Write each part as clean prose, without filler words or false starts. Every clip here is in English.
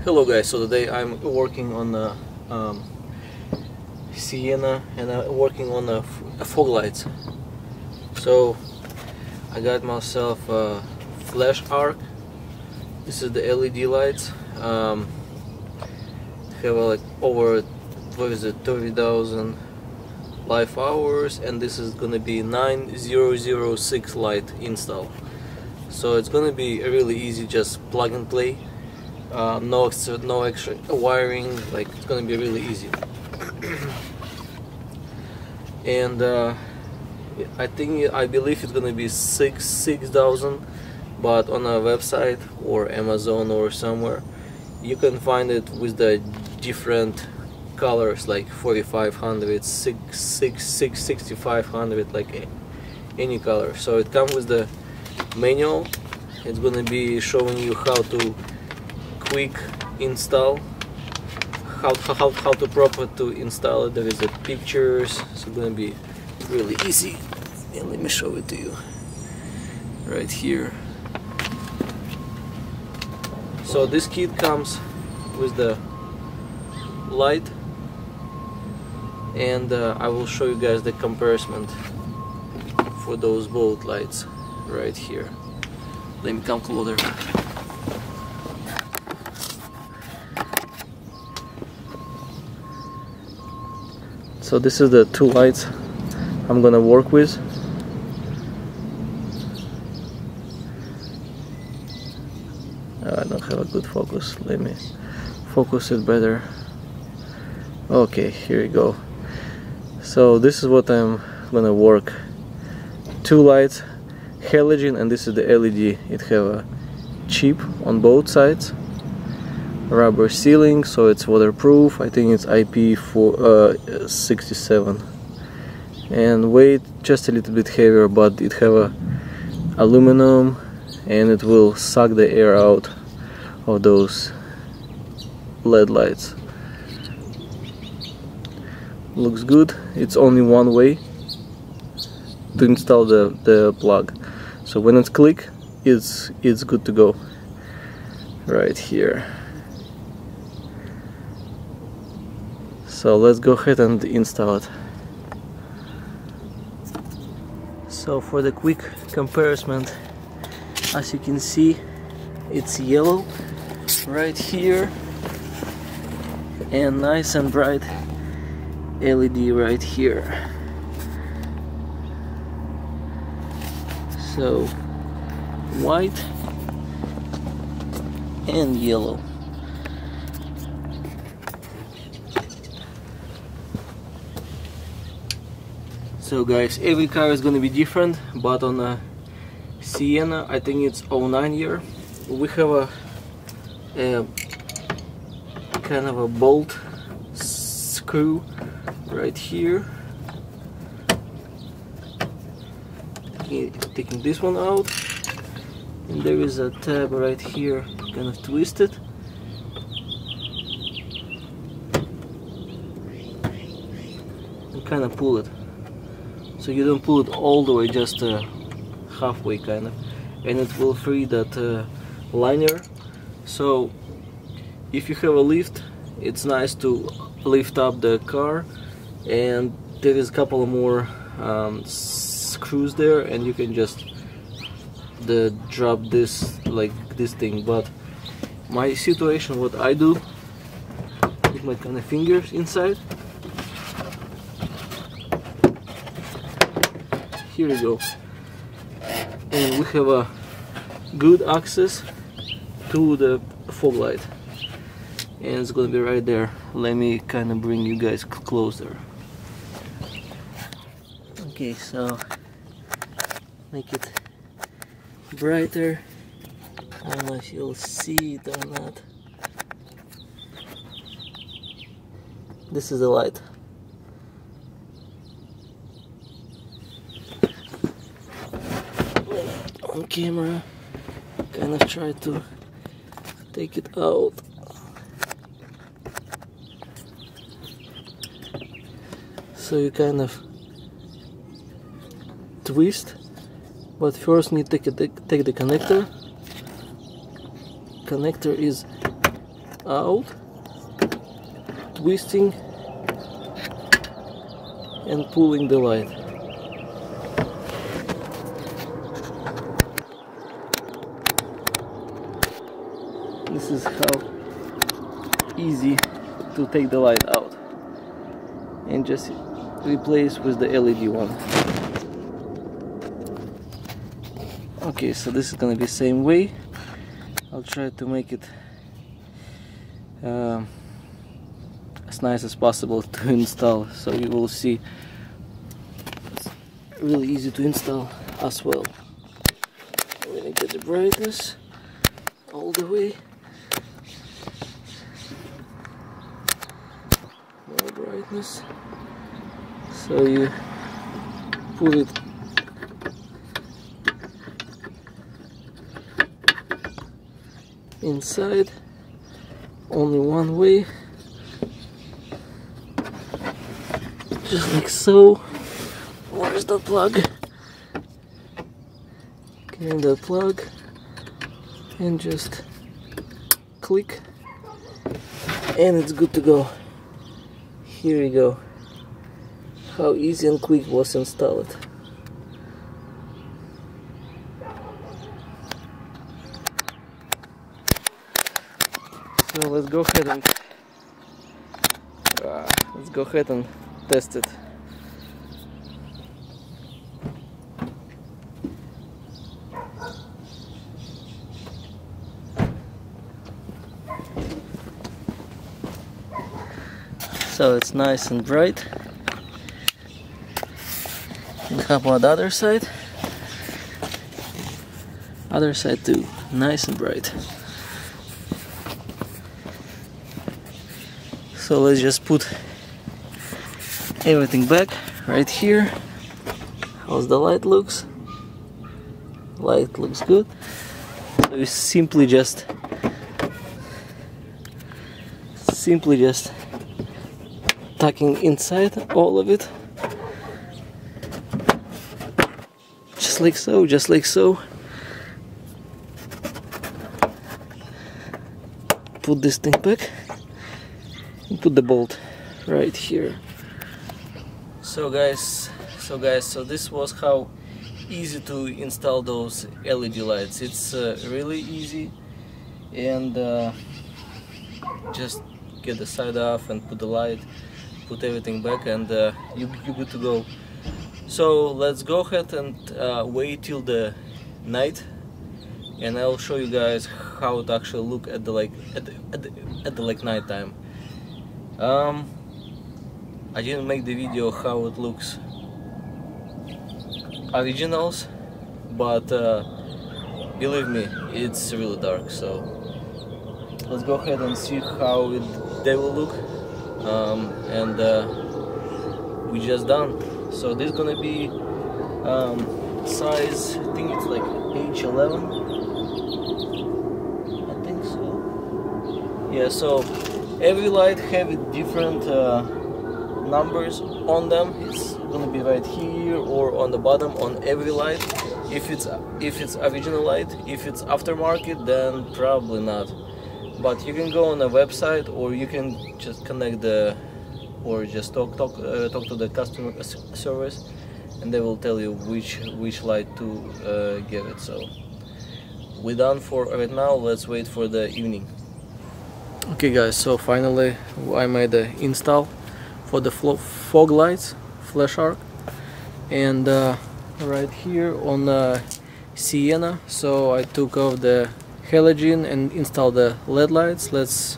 Hello guys, so today I'm working on the Sienna and I'm working on the fog lights. So I got myself a FlashArk. This is the LED lights. Have like over 30,000 life hours, and this is gonna be 9006 light install. So it's gonna be really easy, just plug and play. No extra wiring, like it's gonna be really easy. And I believe it's gonna be 6,000, but on a website or Amazon or somewhere you can find it with the different colors, like 4500, 6500, like any color. So it comes with the manual. It's gonna be showing you how to quick install, how to proper to install it. There is the pictures, so it's gonna be really easy. And let me show it to you right here. So this kit comes with the light, and I will show you guys the comparison for those both lights right here. Let me come closer. So this is the two lights I'm gonna work with. I don't have a good focus. Let me focus it better. Okay, here we go. So this is what I'm gonna work. Two lights, halogen, and this is the LED. It have a chip on both sides. Rubber sealing, so it's waterproof. I think it's IP4 67, and weight just a little bit heavier, but it have a aluminum, and it will suck the air out of those LED lights. Looks good. It's only one way to install the plug, so when it's click, it's good to go right here. So let's go ahead and install it. So for the quick comparison, as you can see, it's yellow right here and nice and bright LED right here. So white and yellow. So guys, every car is gonna be different, but on a Sienna, I think it's 09 year, we have a kind of a bolt screw right here. Taking this one out, and there is a tab right here, kind of twisted. And kind of pull it. So you don't pull it all the way, just halfway kind of, and it will free that liner. So if you have a lift, it's nice to lift up the car, and there is a couple of more screws there, and you can just drop this like this thing. But my situation, what I do, put my kind of fingers inside. Here we go, and we have a good access to the fog light, and it's gonna be right there. Let me kind of bring you guys closer. Okay, so make it brighter. I don't know if you'll see it or not. This is the light. On camera, kind of try to take it out. So you kind of twist, but first need to take the connector. Connector is out, twisting and pulling the light. This is how easy to take the light out and just replace with the LED one. Okay, so this is gonna be same way. I'll try to make it as nice as possible to install, so you will see it's really easy to install as well. I'm gonna get the brightness all the way. More brightness. So you put it inside, only one way, just like so. Where's the plug? Get in the plug and just click, and it's good to go. Here we go. How easy and quick was installed. So let's go ahead and test it. So it's nice and bright. And how about the other side? Other side too, nice and bright. So let's just put everything back right here. How's the light looks? Light looks good. So you simply just tucking inside all of it, just like so, just like so. Put this thing back and put the bolt right here. So guys, this was how easy to install those LED lights. It's really easy, and just get the side off and put the light, put everything back, and you're good to go. So let's go ahead and wait till the night, and I'll show you guys how it actually look at the night time. I didn't make the video how it looks originals, but believe me, it's really dark. So let's go ahead and see how they will look, and we just done. So this is gonna be size, I think it's like H11, I think so. Yeah, so every light have different numbers on them. It's gonna be right here or on the bottom on every light. If it's original light, if it's aftermarket, then probably not. But you can go on a website, or you can just connect or just talk to the customer service, and they will tell you which light to give it. So we're done for right now. Let's wait for the evening. Okay guys, so finally I made the install for the fog lights, FlashArk, and right here on Sienna. So I took off the halogen and installed the LED lights. Let's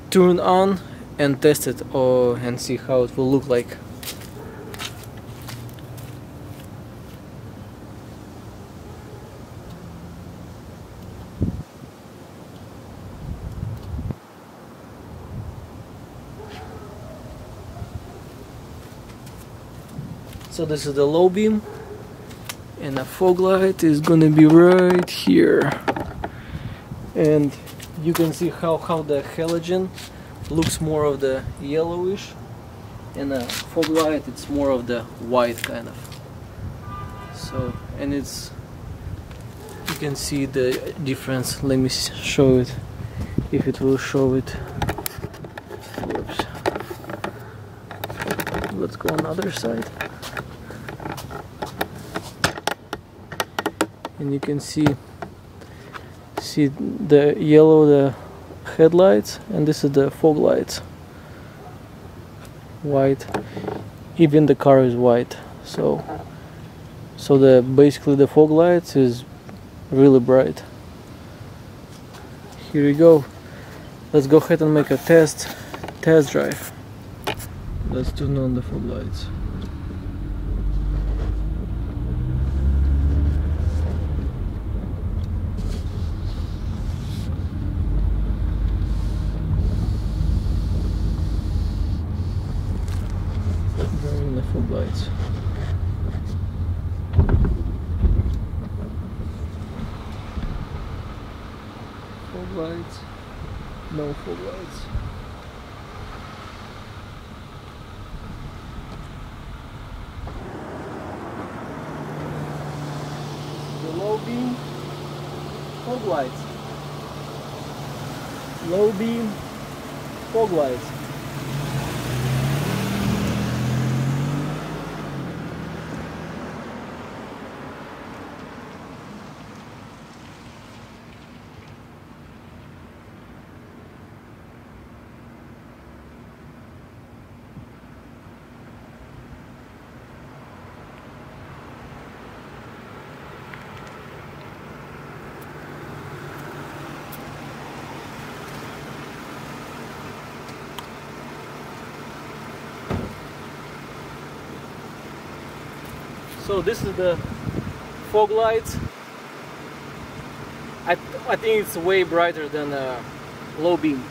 turn on and test it and see how it will look like. So this is the low beam, and the fog light is gonna be right here, and you can see how the halogen looks more of the yellowish, and the fog light it's more of the white kind of. So, and you can see the difference. Let me show it if it will show it. Whoops. Let's go on the other side. And you can see the yellow, the headlights, and this is the fog lights. White. Even the car is white. So basically the fog lights is really bright. Here we go. Let's go ahead and make a test drive. Let's turn on the fog lights. Driving the fog lights. Fog lights. No fog lights. The low beam, fog lights. Low beam, fog lights. So this is the fog lights. I think it's way brighter than low beam.